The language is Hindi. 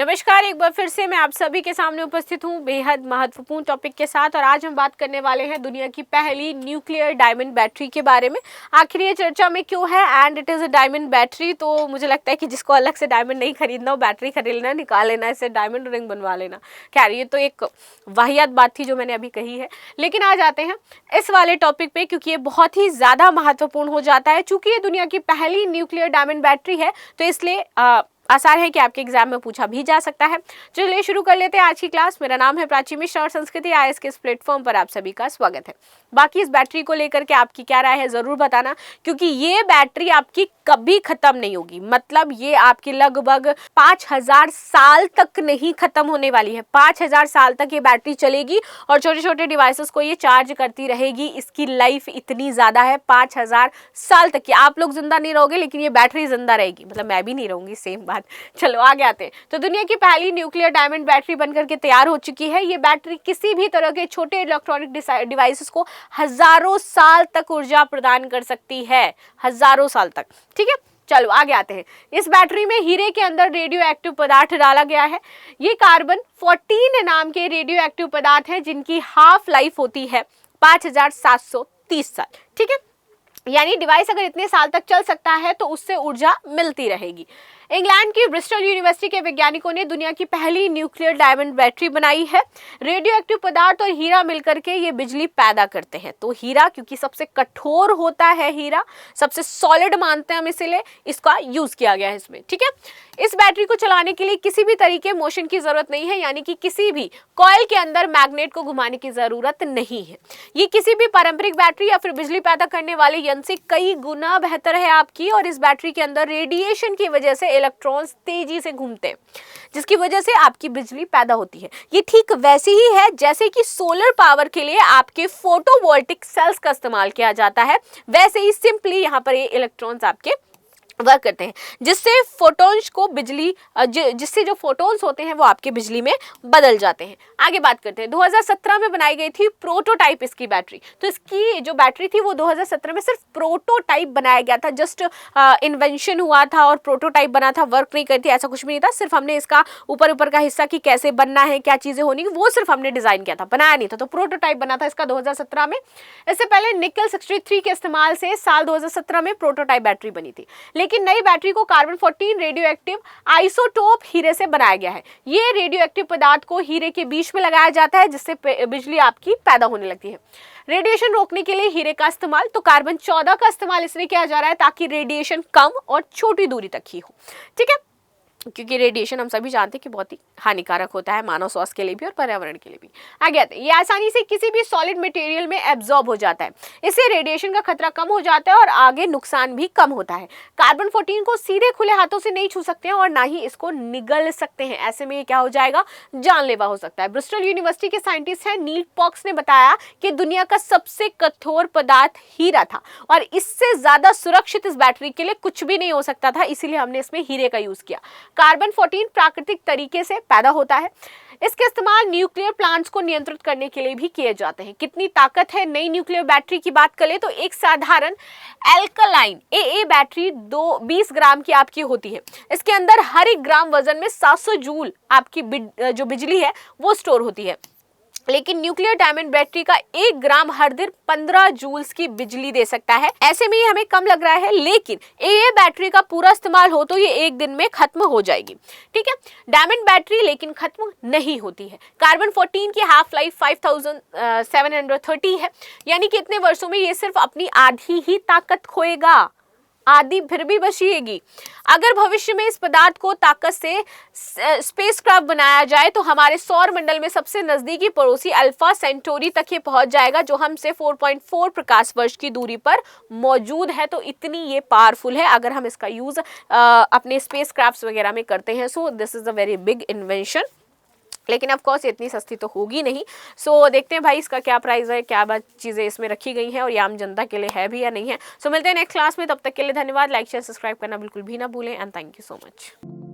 नमस्कार, एक बार फिर से मैं आप सभी के सामने उपस्थित हूँ बेहद महत्वपूर्ण टॉपिक के साथ। और आज हम बात करने वाले हैं दुनिया की पहली न्यूक्लियर डायमंड बैटरी के बारे में। आखिर ये चर्चा में क्यों है, and it is a diamond battery. तो मुझे लगता है कि जिसको अलग से डायमंड नहीं खरीदना हो, बैटरी खरीद लेना, निकाल लेना, इससे डायमंड रिंग बनवा लेना। खैर, ये तो एक वाहियात बात थी जो मैंने अभी कही है। लेकिन आ जाते हैं इस वाले टॉपिक पे, क्योंकि ये बहुत ही ज़्यादा महत्वपूर्ण हो जाता है। चूँकि ये दुनिया की पहली न्यूक्लियर डायमंड बैटरी है, तो इसलिए आसार है कि आपके एग्जाम में पूछा भी जा सकता है। चलिए शुरू कर लेते हैं आज की क्लास। मेरा नाम है प्राची मिश्रा और संस्कृति आईएएस के इस प्लेटफॉर्म पर आप सभी का स्वागत है। बाकी इस बैटरी को लेकर के आपकी क्या राय है ज़रूर बताना, क्योंकि ये बैटरी आपकी कभी खत्म नहीं होगी। मतलब ये आपकी लगभग 5000 साल तक नहीं खत्म होने वाली है। 5000 साल तक ये बैटरी चलेगी और छोटे छोटे डिवाइसेस को ये चार्ज करती रहेगी। इसकी लाइफ इतनी ज़्यादा है, 5000 साल तक की। आप लोग जिंदा नहीं रहोगे, लेकिन ये बैटरी जिंदा रहेगी। मतलब मैं भी नहीं रहूंगी, सेम बात। चलो आगे आते हैं। तो दुनिया की पहली न्यूक्लियर डायमंड बैटरी बनकर के तैयार हो चुकी है। ये बैटरी किसी भी तरह के छोटे इलेक्ट्रॉनिक डिवाइसेस को हजारों साल तक ऊर्जा प्रदान कर सकती है, हजारों साल तक। ठीक है, चलो आगे आते हैं। इस बैटरी में हीरे के अंदर रेडियो एक्टिव पदार्थ डाला गया है। ये कार्बन 14 नाम के रेडियो एक्टिव पदार्थ हैं, जिनकी हाफ लाइफ होती है 5730 साल। ठीक है, यानी डिवाइस अगर इतने साल तक चल सकता है तो उससे ऊर्जा मिलती रहेगी। इंग्लैंड की ब्रिस्टल यूनिवर्सिटी के वैज्ञानिकों ने दुनिया की पहली न्यूक्लियर डायमंड बैटरी बनाई है। रेडियो एक्टिव पदार्थ और हीरा मिलकर के ये बिजली पैदा करते हैं। तो हीरा, क्योंकि सबसे कठोर होता है, हीरा सबसे सॉलिड मानते हैं हम, इसीलिए इसका यूज किया गया है इसमें। ठीक है, इस बैटरी को चलाने के लिए किसी भी तरीके मोशन की जरूरत नहीं है, यानी कि किसी भी कॉइल के अंदर मैग्नेट को घुमाने की जरूरत नहीं है। ये किसी भी पारंपरिक बैटरी या फिर बिजली पैदा करने वाले यंत्र से कई गुना बेहतर है आपकी। और इस बैटरी के अंदर रेडिएशन की वजह से इलेक्ट्रॉन्स तेजी से घूमते हैं, जिसकी वजह से आपकी बिजली पैदा होती है। ये ठीक वैसी ही है जैसे कि सोलर पावर के लिए आपके फोटोवोल्टिक सेल्स का इस्तेमाल किया जाता है। वैसे ही सिंपली यहाँ पर ये इलेक्ट्रॉन्स आपके वर्क करते हैं, जिससे फोटोन्स को बिजली जिससे जो फोटोन्स होते हैं वो आपके बिजली में बदल जाते हैं। आगे बात करते हैं। 2017 में बनाई गई थी प्रोटोटाइप इसकी बैटरी। तो इसकी जो बैटरी थी वो 2017 में सिर्फ प्रोटोटाइप बनाया गया था। जस्ट इन्वेंशन हुआ था और प्रोटोटाइप बना था, वर्क नहीं करती, ऐसा कुछ भी नहीं था। सिर्फ हमने इसका ऊपर का हिस्सा कि कैसे बनना है, क्या चीजें होनी, वो सिर्फ हमने डिजाइन किया था, बनाया नहीं था। तो प्रोटोटाइप बना था इसका 2017 में। इससे पहले निकल 63 के इस्तेमाल से साल 2017 में प्रोटोटाइप बैटरी बनी थी। लेकिन नई बैटरी को कार्बन 14 रेडियो एक्टिव आइसोटोप हीरे से बनाया गया है। ये रेडियो एक्टिव पदार्थ को हीरे के बीच में लगाया जाता है, जिससे बिजली आपकी पैदा होने लगती है। रेडिएशन रोकने के लिए हीरे का इस्तेमाल, तो कार्बन 14 का इस्तेमाल इसलिए किया जा रहा है ताकि रेडिएशन कम और छोटी दूरी तक ही हो। ठीक है, क्योंकि रेडिएशन हम सभी जानते हैं कि बहुत ही हानिकारक होता है मानव स्वास्थ्य के लिए भी और पर्यावरण के लिए भी। आगे आते हैं। ये आसानी से किसी भी सॉलिड मटेरियल में एब्जॉर्ब हो जाता है। इससे रेडिएशन का खतरा कम हो जाता है और आगे नुकसान भी कम होता है। कार्बन 14 को सीधे खुले हाथों से नहीं छू सकते हैं और ना ही इसको निगल सकते हैं। ऐसे में ये क्या हो जाएगा, जानलेवा हो सकता है। ब्रिस्टल यूनिवर्सिटी के साइंटिस्ट हैं नील पॉक्स ने बताया कि दुनिया का सबसे कठोर पदार्थ हीरा था और इससे ज्यादा सुरक्षित इस बैटरी के लिए कुछ भी नहीं हो सकता था, इसीलिए हमने इसमें हीरे का यूज किया। कार्बन 14 प्राकृतिक तरीके से पैदा होता है। इसके इस्तेमाल न्यूक्लियर प्लांट्स को नियंत्रित करने के लिए भी किए जाते हैं। कितनी ताकत है नई न्यूक्लियर बैटरी की बात करें तो एक साधारण एल्कलाइन AA बैटरी 20 ग्राम की आपकी होती है। इसके अंदर हर 1 ग्राम वजन में 700 जूल आपकी जो बिजली है वो स्टोर होती है। लेकिन न्यूक्लियर डायमंड बैटरी का 1 ग्राम हर दिन 15 जूल्स की बिजली दे सकता है। ऐसे में ये हमें कम लग रहा है, लेकिन AA बैटरी का पूरा इस्तेमाल हो तो ये 1 दिन में खत्म हो जाएगी। ठीक है, डायमंड बैटरी लेकिन खत्म नहीं होती है। कार्बन 14 की हाफ लाइफ 5730 है, यानी कि इतने वर्षों में ये सिर्फ अपनी आधी ही ताकत खोएगा, आदि फिर भी बचिएगी। अगर भविष्य में इस पदार्थ को ताकत से स्पेसक्राफ्ट बनाया जाए तो हमारे सौर मंडल में सबसे नजदीकी पड़ोसी अल्फा सेंटोरी तक ये पहुंच जाएगा, जो हमसे 4.4 प्रकाश वर्ष की दूरी पर मौजूद है। तो इतनी ये पावरफुल है अगर हम इसका यूज अपने स्पेसक्राफ्ट्स वगैरह में करते हैं। So this is a very big invention. लेकिन ऑफ कोर्स इतनी सस्ती तो होगी नहीं। सो देखते हैं भाई इसका क्या प्राइस है, क्या बात चीज़ें इसमें रखी गई हैं और ये आम जनता के लिए है भी या नहीं है। सो मिलते हैं नेक्स्ट क्लास में, तब तक के लिए धन्यवाद। लाइक शेयर सब्सक्राइब करना बिल्कुल भी ना भूलें and thank you so much.